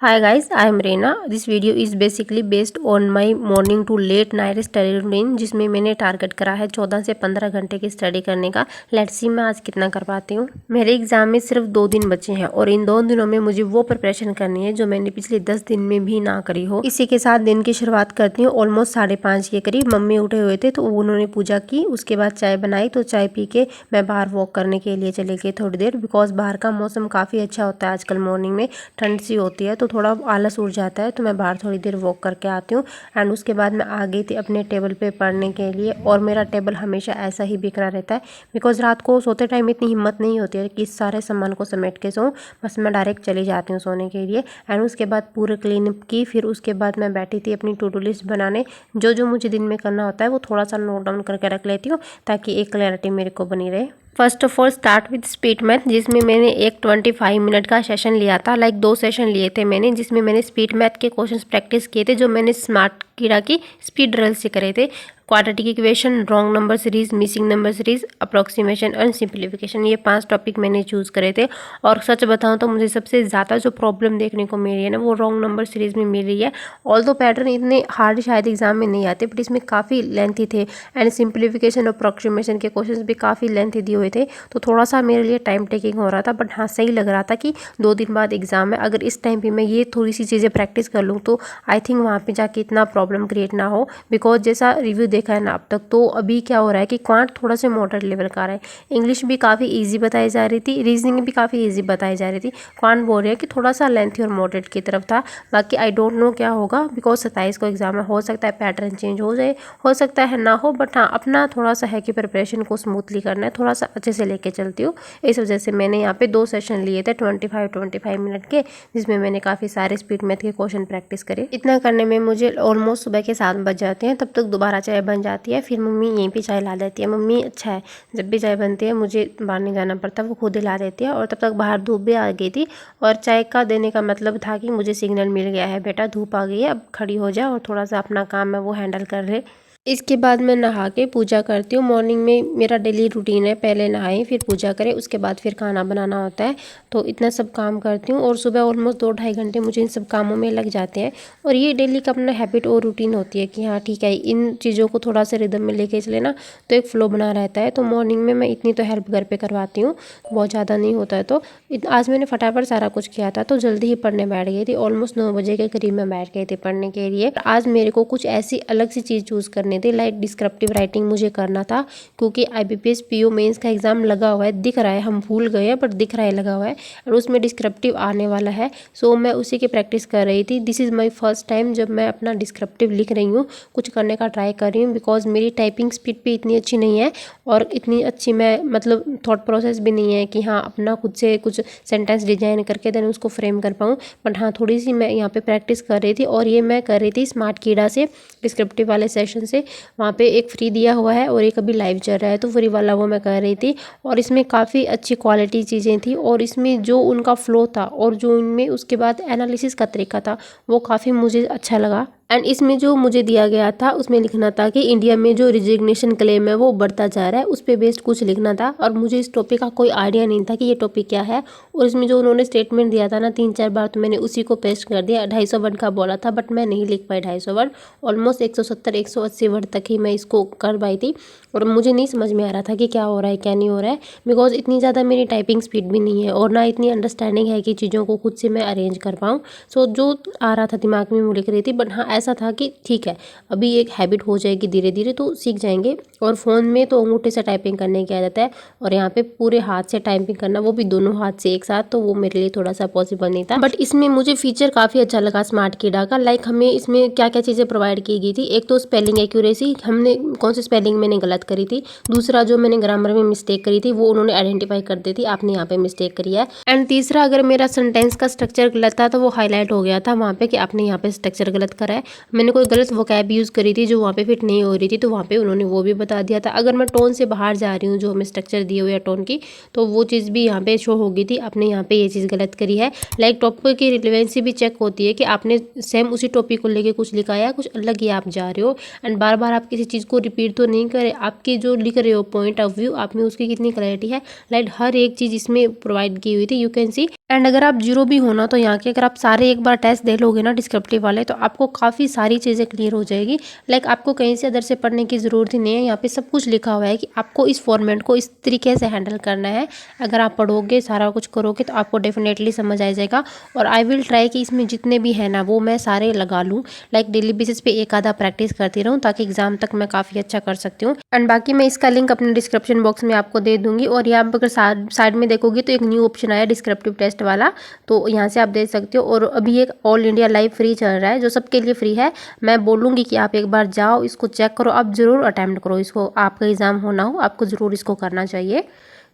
Hi guys, I am Reena. This video is basically based on my morning to late night study routine जिसमें मैंने target करा है 14 से 15 घंटे की स्टडी करने का। लेट्स सी मैं आज कितना कर पाती हूँ। मेरे एग्जाम में सिर्फ 2 दिन बचे हैं और इन 2 दिनों में मुझे वो प्रिपरेशन करनी है जो मैंने पिछले 10 दिन में भी ना करी हो। इसी के साथ दिन की शुरुआत करती हूँ। ऑलमोस्ट 5:30 के करीब मम्मी उठे हुए थे तो उन्होंने पूजा की, उसके बाद चाय बनाई तो चाय पी के मैं बाहर वॉक करने के लिए चली गई थोड़ी देर, बिकॉज बाहर का मौसम काफ़ी अच्छा होता है आजकल। मॉर्निंग में ठंड सी होती है तो थोड़ा आलस उड़ जाता है, तो मैं बाहर थोड़ी देर वॉक करके आती हूँ। एंड उसके बाद मैं आ गई थी अपने टेबल पे पढ़ने के लिए। और मेरा टेबल हमेशा ऐसा ही बिखरा रहता है बिकॉज रात को सोते टाइम इतनी हिम्मत नहीं होती है कि इस सारे सामान को समेट के सोऊं, बस मैं डायरेक्ट चली जाती हूँ सोने के लिए। एंड उसके बाद पूरे क्लीन अप की, फिर उसके बाद मैं बैठी थी अपनी टू डू लिस्ट बनाने। जो जो मुझे दिन में करना होता है वो थोड़ा सा नोट डाउन करके रख लेती हूँ ताकि एक क्लैरिटी मेरे को बनी रहे। First of all start with speed math, जिसमें मैंने एक 25 मिनट का सेशन लिया था। लाइक 2 सेशन लिए थे मैंने, जिसमें मैंने स्पीड मैथ के क्वेश्चंस प्रैक्टिस किए थे जो मैंने स्मार्ट कीड़ा की स्पीड ड्रिल से करे थे। Quadratic equation, wrong number series, missing number series, approximation and simplification, ये 5 टॉपिक मैंने चूज़ करे थे। और सच बताऊं तो मुझे सबसे ज़्यादा जो प्रॉब्लम देखने को मिली है ना वो रॉन्ग नंबर सीरीज में मिल रही है। ऑल्दो पैटर्न इतने हार्ड शायद एग्जाम में नहीं आते, बट इसमें काफ़ी लेंथी थे। एंड सिंप्लीफिकेशन और अप्रोक्सीमेशन के क्वेश्चन भी काफ़ी लेंथी दिए हुए थे, तो थोड़ा सा मेरे लिए टाइम टेकिंग हो रहा था। बट हाँ, सही लग रहा था कि 2 दिन बाद एग्जाम है, अगर इस टाइम पे मैं ये थोड़ी सी चीज़ें प्रैक्टिस कर लूँ तो आई थिंक वहाँ पे जाके इतना प्रॉब्लम क्रिएट ना हो। बिकॉज जैसा रिव्यू देखा है ना अब तक, तो अभी क्या हो रहा है कि क्वांट थोड़ा सा मॉडरेट लेवल का आ रहा है। इंग्लिश भी काफ़ी ईजी बताई जा रही थी, रीजनिंग भी काफ़ी ईजी बताई जा रही थी। क्वांट बोल रहे हैं कि थोड़ा सा लेंथी और मॉडरेट की तरफ था। बाकी आई डोंट नो क्या होगा, बिकॉज 27 को एग्जाम है, हो सकता है पैटर्न चेंज हो जाए, हो सकता है ना हो। बट हाँ, अपना थोड़ा सा है कि प्रिपरेशन को स्मूथली करना है, थोड़ा सा अच्छे से लेके चलती हूँ। इस वजह से मैंने यहाँ पे 2 सेशन लिए थे 25 मिनट के, जिसमें मैंने काफ़ी सारे स्पीड मैथ के क्वेश्चन प्रैक्टिस करे। इतना करने में मुझे ऑलमोस्ट सुबह के 7 बज जाते हैं। तब तक दोबारा चाय बन जाती है, फिर मम्मी यहीं पे चाय ला देती है। मम्मी अच्छा है, जब भी चाय बनती है मुझे बाहर नहीं जाना पड़ता, वो खुद ही ला देती है। और तब तक बाहर धूप भी आ गई थी, और चाय का देने का मतलब था कि मुझे सिग्नल मिल गया है, बेटा धूप आ गई है, अब खड़ी हो जा और थोड़ा सा अपना काम है वो हैंडल कर ले। इसके बाद मैं नहा के पूजा करती हूँ। मॉर्निंग में मेरा डेली रूटीन है, पहले नहाएं फिर पूजा करें, उसके बाद फिर खाना बनाना होता है। तो इतना सब काम करती हूँ और सुबह ऑलमोस्ट 2-2.5 घंटे मुझे इन सब कामों में लग जाते हैं। और ये डेली का अपना हैबिट और रूटीन होती है कि हाँ ठीक है, इन चीज़ों को थोड़ा सा रिदम में लेके चले ना तो एक फ्लो बना रहता है। तो मॉर्निंग में मैं इतनी तो हेल्प घर पर करवाती हूँ, बहुत ज़्यादा नहीं होता है। तो आज मैंने फटाफट सारा कुछ किया था, तो जल्दी ही पढ़ने बैठ गई थी। ऑलमोस्ट 9 बजे के करीब मैं बैठ गई थी पढ़ने के लिए। आज मेरे को कुछ ऐसी अलग सी चीज़ चूज़ करनी थी, लाइक डिस्क्रिप्टिव राइटिंग मुझे करना था, क्योंकि IBPS PO मेंस का एग्जाम लगा हुआ है, दिख रहा है, हम भूल गए हैं बट दिख रहा है लगा हुआ है, और उसमें डिस्क्रिप्टिव आने वाला है। सो मैं उसी की प्रैक्टिस कर रही थी। This is my first time जब मैं अपना डिस्क्रिप्टिव लिख रही हूँ, कुछ करने का ट्राई कर रही हूँ, बिकॉज मेरी टाइपिंग स्पीड भी इतनी अच्छी नहीं है और इतनी अच्छी मैं मतलब थॉट प्रोसेस भी नहीं है कि हाँ अपना खुद से कुछ सेंटेंस डिजाइन करके देन उसको फ्रेम कर पाऊँ। बट हाँ, थोड़ी सी मैं यहाँ पे प्रैक्टिस कर रही थी, और ये मैं कर रही थी स्मार्ट कीड़ा से, डिस्क्रिप्टिव वाले सेशन से। वहाँ पे एक फ्री दिया हुआ है और एक अभी लाइव चल रहा है, तो फ्री वाला वो मैं कर रही थी। और इसमें काफ़ी अच्छी क्वालिटी चीज़ें थी, और इसमें जो उनका फ्लो था और जो इनमें उसके बाद एनालिसिस का तरीका था वो काफ़ी मुझे अच्छा लगा। एंड इसमें जो मुझे दिया गया था उसमें लिखना था कि इंडिया में जो रिजिग्नेशन क्लेम है वो बढ़ता जा रहा है, उस पर बेस्ड कुछ लिखना था। और मुझे इस टॉपिक का कोई आइडिया नहीं था कि ये टॉपिक क्या है। और इसमें जो उन्होंने स्टेटमेंट दिया था ना 3-4 बार, तो मैंने उसी को पेस्ट कर दिया। 250 वर्ड का बोला था बट मैं नहीं लिख पाई 250 वर्ड, ऑलमोस्ट 170-180 वर्ड तक ही मैं इसको कर पाई थी। और मुझे नहीं समझ में आ रहा था कि क्या हो रहा है क्या नहीं हो रहा है, बिकॉज इतनी ज़्यादा मेरी टाइपिंग स्पीड भी नहीं है और ना इतनी अंडरस्टैंडिंग है कि चीज़ों को खुद से मैं अरेंज कर पाऊँ। सो जो आ रहा था दिमाग में वो लिख रही थी। बट हाँ, ऐसा था कि ठीक है, अभी एक हैबिट हो जाएगी, धीरे धीरे तो सीख जाएंगे। और फ़ोन में तो अंगूठे से टाइपिंग करने की आदत है, और यहाँ पे पूरे हाथ से टाइपिंग करना, वो भी दोनों हाथ से एक साथ, तो वो मेरे लिए थोड़ा सा पॉसिबल नहीं था। बट इसमें मुझे फीचर काफ़ी अच्छा लगा स्मार्ट कीड़ा का। लाइक हमें इसमें क्या क्या चीज़ें प्रोवाइड की गई थी। एक तो स्पेलिंग एक्यूरेसी, हमने कौन सी स्पेलिंग मैंने गलत करी थी। दूसरा, जो मैंने ग्रामर में मिस्टेक करी थी वो उन्होंने आइडेंटिफाई कर दी थी, आपने यहाँ पे मिस्टेक करी है। एंड तीसरा, अगर मेरा सेंटेंस का स्ट्रक्चर गलत था तो वो हाईलाइट हो गया था वहाँ पे कि आपने यहाँ पे स्ट्रक्चर गलत करा है। मैंने कोई गलत वोकैब यूज़ करी थी जो वहाँ पे फिट नहीं हो रही थी, तो वहाँ पे उन्होंने वो भी बता दिया था। अगर मैं टोन से बाहर जा रही हूँ, जो हमें स्ट्रक्चर दिए हुए है टोन की, तो वो चीज़ भी यहाँ पे शो हो गई थी, आपने यहाँ पे ये चीज़ गलत करी है। लाइक टॉपिक की रिलेवेंसी भी चेक होती है कि आपने सेम उसी टॉपिक को लेके कुछ लिखा है, कुछ अलग ही आप जा रहे हो। एंड बार बार आप किसी चीज़ को रिपीट तो नहीं करें, आपकी जो लिख रहे हो पॉइंट ऑफ व्यू, आप में उसकी कितनी क्लैरिटी है, लाइक हर एक चीज़ इसमें प्रोवाइड की हुई थी। यू कैन सी एंड अगर आप जीरो भी हो ना तो यहाँ के अगर आप सारे एक बार टेस्ट दे लोगे ना डिस्क्रिप्टिव वाले, तो आपको काफ़ी सारी चीज़ें क्लियर हो जाएगी। लाइक आपको कहीं से अदर से पढ़ने की ज़रूरत ही नहीं है। यहाँ पे सब कुछ लिखा हुआ है कि आपको इस फॉर्मेट को इस तरीके से हैंडल करना है। अगर आप पढ़ोगे, सारा कुछ करोगे, तो आपको डेफिनेटली समझ आ जाएगा। और आई विल ट्राई कि इसमें जितने भी है ना वो मैं सारे लगा लूँ। लाइक डेली बेसिस पे एक आधा प्रैक्टिस करती रहूँ ताकि एग्जाम तक मैं काफ़ी अच्छा कर सकती हूँ। एंड बाकी मैं इसका लिंक अपने डिस्क्रिप्शन बॉक्स में आपको दे दूंगी। और यहाँ पर अगर साइड में देखोगे तो एक न्यू ऑप्शन आया डिस्क्रिप्टिव टेस्ट वाला, तो यहाँ से आप देख सकते हो। और अभी एक ऑल इंडिया लाइव फ्री चल रहा है जो सबके लिए फ्री है। मैं बोलूँगी कि आप एक बार जाओ, इसको चेक करो, आप ज़रूर अटैम्प्ट करो इसको। आपका एग्ज़ाम होना हो, आपको ज़रूर इसको करना चाहिए।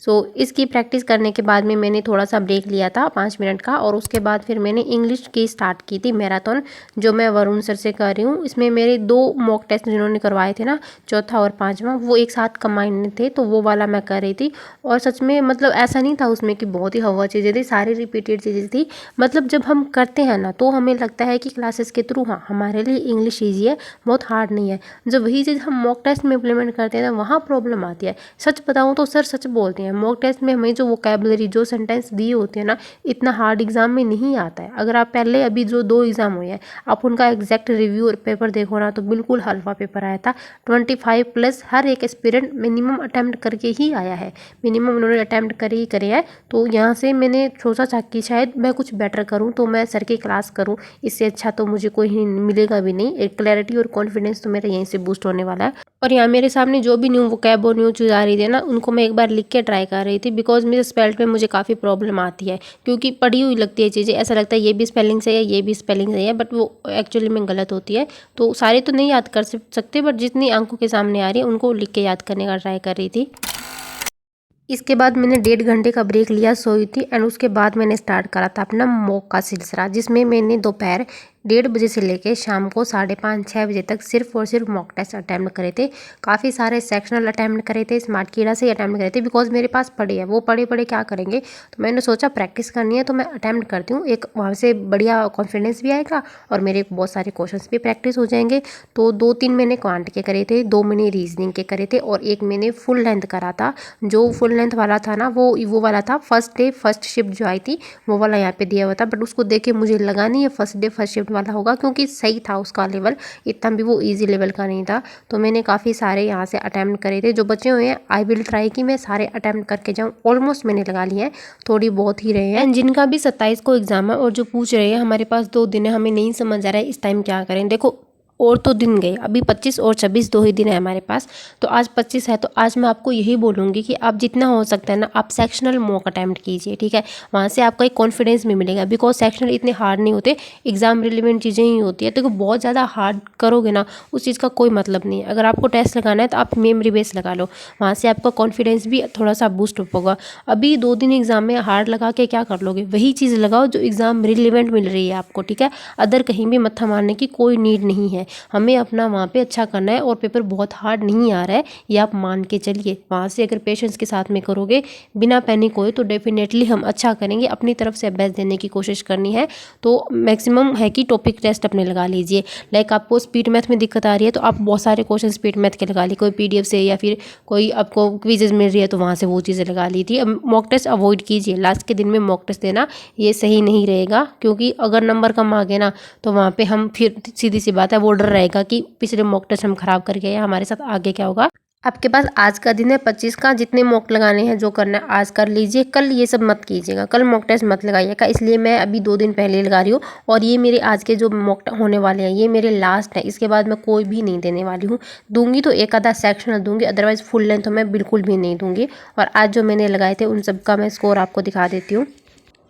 सो इसकी प्रैक्टिस करने के बाद में मैंने थोड़ा सा ब्रेक लिया था 5 मिनट का, और उसके बाद फिर मैंने इंग्लिश की स्टार्ट की थी मैराथन, जो मैं वरुण सर से कर रही हूँ। इसमें मेरे 2 मॉक टेस्ट जिन्होंने करवाए थे ना, चौथा और 5वां, वो एक साथ कंबाइंड थे, तो वो वाला मैं कर रही थी। और सच में मतलब ऐसा नहीं था उसमें कि बहुत ही हवा चीज़ें थी, सारी रिपीटेड चीज़ें थी। मतलब जब हम करते हैं ना तो हमें लगता है कि क्लासेस के थ्रू हाँ हमारे लिए इंग्लिश ईजी है, बहुत हार्ड नहीं है। जब वही चीज़ हम मॉक टेस्ट में इम्प्लीमेंट करते हैं ना, वहाँ प्रॉब्लम आती है। सच बताऊँ तो सर सच बोलते हैं, मॉक टेस्ट में हमें जो वोकैबुलरी, जो सेंटेंस दिए होते हैं ना, इतना हार्ड एग्जाम में नहीं आता है। अगर आप पहले अभी जो 2 एग्जाम हुए हैं, आप उनका एग्जैक्ट रिव्यू और पेपर देखो ना, तो बिल्कुल हल्का पेपर आया था। 25+ हर एक एस्पिरेंट मिनिमम अटैम्प्ट करके ही आया है, मिनिमम उन्होंने अटैम्प्ट करे ही करे हैं। तो यहाँ से मैंने सोचा था कि शायद मैं कुछ बेटर करूँ, तो मैं सर की क्लास करूँ, इससे अच्छा तो मुझे कोई मिलेगा भी नहीं। एक क्लैरिटी और कॉन्फिडेंस तो मेरा यहीं से बूस्ट होने वाला है। और यहाँ मेरे सामने जो भी न्यू वोकैब और न्यू चीज़ आ रही थी ना, उनको मैं एक बार लिख के ट्राई कर रही थी। बिकॉज मेरे स्पेल में मुझे काफ़ी प्रॉब्लम आती है, क्योंकि पढ़ी हुई लगती है चीज़ें, ऐसा लगता है ये भी स्पेलिंग सही है, ये भी स्पेलिंग सही है, बट वो एक्चुअली में गलत होती है। तो सारे तो नहीं याद कर सकते, बट जितनी आंखों के सामने आ रही है उनको लिख के याद करने का ट्राई कर रही थी। इसके बाद मैंने 1.5 घंटे का ब्रेक लिया, सोई थी। एंड उसके बाद मैंने स्टार्ट करा था अपना मॉक का सिलसिला, जिसमें मैंने दोपहर 1:30 बजे से लेके शाम को 5:30-6 बजे तक सिर्फ और सिर्फ मॉक टेस्ट अटैम्प्ट करे थे। काफ़ी सारे सेक्शनल अटैम्प्ट करे थे, स्मार्ट कीड़ा से ही अटैम्प्ट करे थे। बिकॉज मेरे पास पढ़े है, वो पढ़े पढ़े क्या करेंगे, तो मैंने सोचा प्रैक्टिस करनी है तो मैं अटैम्प्ट करती हूँ। एक वहाँ से बढ़िया कॉन्फिडेंस भी आएगा और मेरे बहुत सारे क्वेश्चंस भी प्रैक्टिस हो जाएंगे। तो 2-3 मैंने क्वांट के करे थे, 2 मैंने रीजनिंग के करे थे, और एक मैंने फुल लेंथ करा था। जो फुल लेंथ वाला था ना, वो वाला था फर्स्ट डे फर्स्ट शिफ्ट जो आई थी, वो वाला यहाँ पे दिया हुआ था। बट उसको देख के मुझे लगा नहीं है फर्स्ट डे फर्स्ट शिफ्ट वाला होगा, क्योंकि सही था उसका लेवल, इतना भी वो इजी लेवल का नहीं था। तो मैंने काफ़ी सारे यहाँ से अटैम्प्ट करे थे। जो बचे हुए हैं आई विल ट्राई कि मैं सारे अटैम्प्ट करके जाऊँ। ऑलमोस्ट मैंने लगा लिए हैं, थोड़ी बहुत ही रहे हैं। एंड जिनका भी 27 को एग्जाम है और जो पूछ रहे हैं हमारे पास 2 दिन है, हमें नहीं समझ आ रहा है इस टाइम क्या करें। देखो और तो दिन गए, अभी 25 और 26 2 ही दिन है हमारे पास। तो आज 25 है, तो आज मैं आपको यही बोलूँगी कि आप जितना हो सकता है ना, आप सेक्शनल मॉक अटैम्प्ट कीजिए, ठीक है। वहाँ से आपका एक कॉन्फिडेंस भी मिलेगा। बिकॉज सेक्शनल इतने हार्ड नहीं होते, एग्जाम रिलेवेंट चीज़ें ही होती है। तो बहुत ज़्यादा हार्ड करोगे ना, उस चीज़ का कोई मतलब नहीं है। अगर आपको टेस्ट लगाना है तो आप मेमोरी बेस लगा लो, वहाँ से आपका कॉन्फिडेंस भी थोड़ा सा बूस्ट अप होगा। अभी 2 दिन एग्जाम में हार्ड लगा के क्या कर लोगे, वही चीज़ लगाओ जो एग्जाम रिलेवेंट मिल रही है आपको, ठीक है। अदर कहीं भी मत्था मारने की कोई नीड नहीं है। हमें अपना वहाँ पे अच्छा करना है, और पेपर बहुत हार्ड नहीं आ रहा है, ये आप मान के चलिए। वहाँ से अगर पेशेंस के साथ में करोगे, बिना पैनिक होए, तो डेफिनेटली हम अच्छा करेंगे। अपनी तरफ से बेस्ट देने की कोशिश करनी है। तो मैक्सिमम है कि टॉपिक टेस्ट अपने लगा लीजिए। लाइक आपको स्पीड मैथ में दिक्कत आ रही है, तो आप बहुत सारे क्वेश्चन स्पीड मैथ के लगा ली, कोई PDF से, या फिर कोई आपको क्विजेज मिल रही है तो वहाँ से वो चीज़ें लगा ली थी। अब मॉक टेस्ट अवॉइड कीजिए, लास्ट के दिन में मॉक टेस्ट देना ये सही नहीं रहेगा। क्योंकि अगर नंबर कम आ गए ना, तो वहाँ पे हम फिर सीधी सी बात है, वो डर रहेगा कि पिछले मॉक टेस्ट हम खराब कर गए, हमारे साथ आगे क्या होगा। आपके पास आज का दिन है 25 का, जितने मॉक लगाने हैं, जो करना है आज कर लीजिए। कल ये सब मत कीजिएगा, कल मॉक टेस्ट मत लगाइएगा। इसलिए मैं अभी 2 दिन पहले लगा रही हूँ। और ये मेरे आज के जो मॉक होने वाले हैं, ये मेरे लास्ट है। इसके बाद मैं कोई भी नहीं देने वाली हूँ। दूंगी तो एक आधा सेक्शनल दूंगी, अदरवाइज फुल लेंथ तो मैं बिल्कुल भी नहीं दूंगी। और आज जो मैंने लगाए थे उन सब का मैं स्कोर आपको दिखा देती हूँ।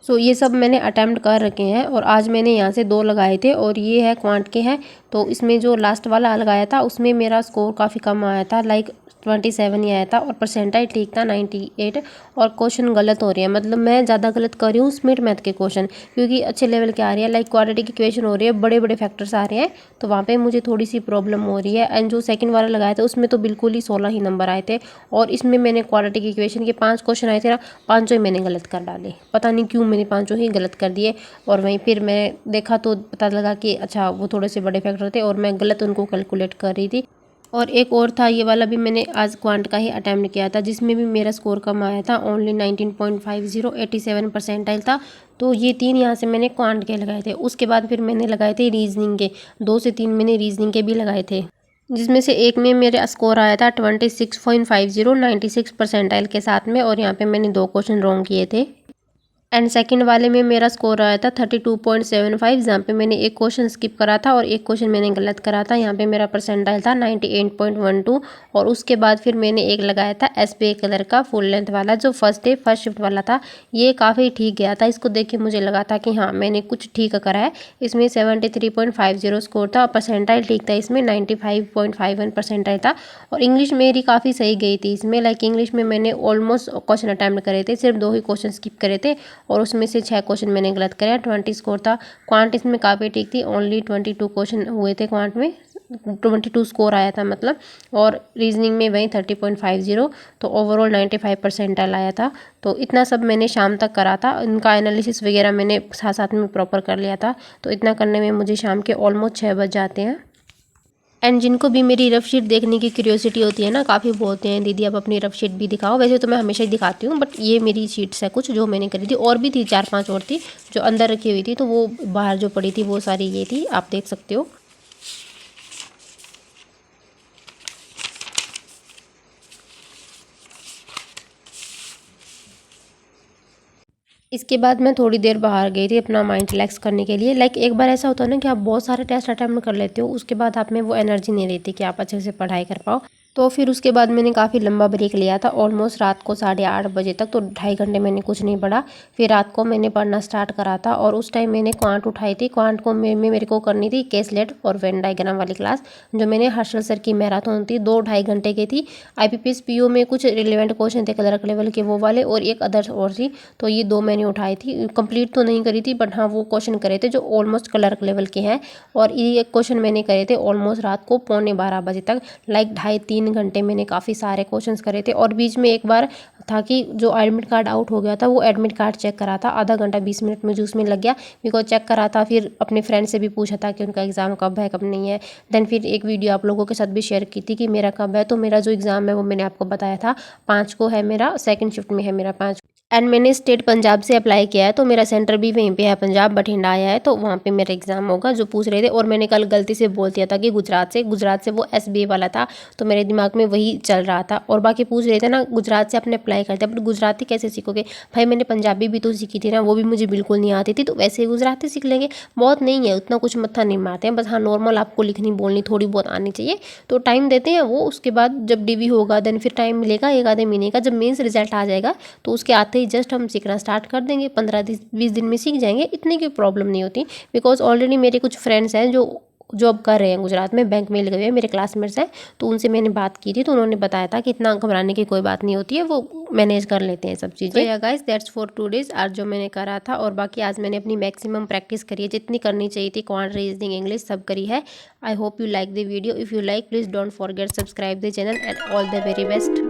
सो ये सब मैंने अटैम्प्ट कर रखे हैं, और आज मैंने यहाँ से 2 लगाए थे, और ये है क्वांट के हैं। तो इसमें जो लास्ट वाला लगाया था उसमें मेरा स्कोर काफ़ी कम आया था, लाइक 27 ही आया था, और परसेंटाइल ठीक था 98। और क्वेश्चन गलत हो रही है, मतलब मैं ज़्यादा गलत कर रही हूँ स्मिट मैथ के क्वेश्चन, क्योंकि अच्छे लेवल के आ रही है। लाइक क्वाड्रेटिक इक्वेशन हो रही है, बड़े बड़े फैक्टर्स आ रहे हैं, तो वहाँ पे मुझे थोड़ी सी प्रॉब्लम हो रही है। एंड जो सेकंड वाला लगाया था उसमें तो बिल्कुल ही 16 ही नंबर आए थे। और इसमें मैंने क्वाड्रेटिक इक्वेशन के 5 क्वेश्चन आए थे ना, 5 ही मैंने गलत कर डाले, पता नहीं क्यों मैंने 5 ही गलत कर दिए। और वहीं फिर मैं देखा तो पता लगा कि अच्छा वो थोड़े से बड़े फैक्टर थे, और मैं गलत उनको कैलकुलेट कर रही थी। और एक और था, ये वाला भी मैंने आज क्वांट का ही अटैम्प्ट किया था, जिसमें भी मेरा स्कोर कम आया था, ओनली 19.50, 87 परसेंटाइल था। तो ये 3 यहाँ से मैंने क्वांट के लगाए थे। उसके बाद फिर मैंने लगाए थे रीजनिंग के, 2 से 3 मैंने रीजनिंग के भी लगाए थे, जिसमें से एक में मेरा स्कोर आया था 26.50, 96 परसेंटाइल के साथ में, और यहाँ पे मैंने 2 क्वेश्चन रॉन्ग किए थे। एंड सेकंड वाले में मेरा स्कोर आया था 32.75, जहाँ पे मैंने एक क्वेश्चन स्किप करा था और एक क्वेश्चन मैंने गलत करा था। यहाँ पे मेरा परसेंटाइल था 98.12। और उसके बाद फिर मैंने एक लगाया था SBI कलर का फुल लेंथ वाला, जो फर्स्ट शिफ्ट वाला था। ये काफ़ी ठीक गया था, इसको देख के मुझे लगा था कि हाँ मैंने कुछ ठीक करा है। इसमें 73.50 स्कोर था और परसेंटाइल ठीक था, इसमें 95.51 परसेंटाइल था। और इंग्लिश मेरी काफ़ी सही गई थी इसमें, लाइक इंग्लिश में मैंने ऑलमोस्ट क्वेश्चन अटैम्प्ट करे थे, सिर्फ 2 ही क्वेश्चन स्किप करे थे और उसमें से 6 क्वेश्चन मैंने गलत करे। 20 स्कोर था। क्वांट इसमें काफ़ी ठीक थी, ओनली 22 क्वेश्चन हुए थे क्वांट में, 22 स्कोर आया था मतलब। और रीजनिंग में वही 30.50, तो ओवरऑल 95 परसेंटाइल आया था। तो इतना सब मैंने शाम तक करा था, इनका एनालिसिस वगैरह मैंने साथ साथ में प्रॉपर कर लिया था। तो इतना करने में मुझे शाम के ऑलमोस्ट 6 बज जाते हैं। एंड जिनको भी मेरी रफ शीट देखने की क्यूरियोसिटी होती है ना, काफ़ी बोलते हैं दीदी आप अपनी रफ शीट भी दिखाओ। वैसे तो मैं हमेशा ही दिखाती हूँ, बट ये मेरी शीट्स है कुछ जो मैंने करी थी, और भी थी 4-5 और थी जो अंदर रखी हुई थी, तो वो बाहर जो पड़ी थी वो सारी ये थी, आप देख सकते हो। इसके बाद मैं थोड़ी देर बाहर गई थी अपना माइंड रिलैक्स करने के लिए। लाइक एक बार ऐसा होता है ना कि आप बहुत सारे टेस्ट अटैम्प्ट कर लेते हो, उसके बाद आप में वो एनर्जी नहीं रहती कि आप अच्छे से पढ़ाई कर पाओ। तो फिर उसके बाद मैंने काफ़ी लंबा ब्रेक लिया था, ऑलमोस्ट रात को 8:30 बजे तक, तो 2.5 घंटे मैंने कुछ नहीं पढ़ा। फिर रात को मैंने पढ़ना स्टार्ट करा था और उस टाइम मैंने क्वांट उठाई थी। क्वांट को मेरे को करनी थी केसलेट और वेन डायग्राम वाली क्लास, जो मैंने हर्षल सर की मैराथन थी, 2-2.5 घंटे की थी। IPPS PO में कुछ रिलेवेंट क्वेश्चन थे क्लर्क लेवल के, वो वाले, और एक अदर्स और थी। तो ये 2 मैंने उठाई थी, कंप्लीट तो नहीं करी थी, बट हाँ वो क्वेश्चन करे थे जो ऑलमोस्ट क्लर्क लेवल के हैं। और ये क्वेश्चन मैंने करे थे ऑलमोस्ट रात को 11:45 बजे तक, लाइक 2.5-3 घंटे मैंने काफ़ी सारे क्वेश्चंस करे थे। और बीच में एक बार था कि जो एडमिट कार्ड आउट हो गया था, वो एडमिट कार्ड चेक करा था, आधा घंटा 20 मिनट मुझे उसमें लग गया, बिकॉज चेक करा था। फिर अपने फ्रेंड से भी पूछा था कि उनका एग्ज़ाम कब है कब नहीं है। देन फिर एक वीडियो आप लोगों के साथ भी शेयर की थी कि मेरा कब है। तो मेरा जो एग्ज़ाम है वो मैंने आपको बताया था 5 को है मेरा, सेकंड शिफ्ट में है मेरा 5। एंड मैंने स्टेट पंजाब से अप्लाई किया है, तो मेरा सेंटर भी वहीं पे है, पंजाब बठिंडा आया है, तो वहाँ पे मेरा एग्जाम होगा, जो पूछ रहे थे। और मैंने कल गलती से बोल दिया था कि गुजरात से वो SBI वाला था, तो मेरे दिमाग में वही चल रहा था। और बाकी पूछ रहे थे ना गुजरात से आपने अप्लाई कर दिया, बट गुजराती कैसे सीखोगे भाई, मैंने पंजाबी भी तो सीखी थी ना, वो भी मुझे बिल्कुल नहीं आती थी, तो वैसे ही गुजराती सीख लेंगे, बहुत नहीं है, उतना कुछ मत्था नहीं मारते हैं, बस हाँ नॉर्मल आपको लिखनी बोलनी थोड़ी बहुत आनी चाहिए। तो टाइम देते हैं वो, उसके बाद जब DV होगा देन फिर टाइम मिलेगा 1 आधे महीने का, जब मेंस रिजल्ट आ जाएगा तो उसके आते ही जस्ट हम सीखना स्टार्ट कर देंगे, 15-20 दिन में सीख जाएंगे, इतनी कोई प्रॉब्लम नहीं होती। बिकॉज ऑलरेडी मेरे कुछ फ्रेंड्स हैं जो जॉब कर रहे हैं गुजरात में, बैंक में लगे हुए हैं, मेरे क्लासमेट्स हैं, तो उनसे मैंने बात की थी, तो उन्होंने बताया था कि इतना घबराने की कोई बात नहीं होती है, वो मैनेज कर लेते हैं सब चीज़ें। या गाइस दैट्स फॉर 2 डेज आज जो मैंने करा था, और बाकी आज मैंने अपनी मैक्सिमम प्रैक्टिस करी है, जितनी करनी चाहिए थी, क्वांट, रीजनिंग, इंग्लिश सब करी है। I hope you like the video. If you like please don't forget subscribe the channel and all the very best.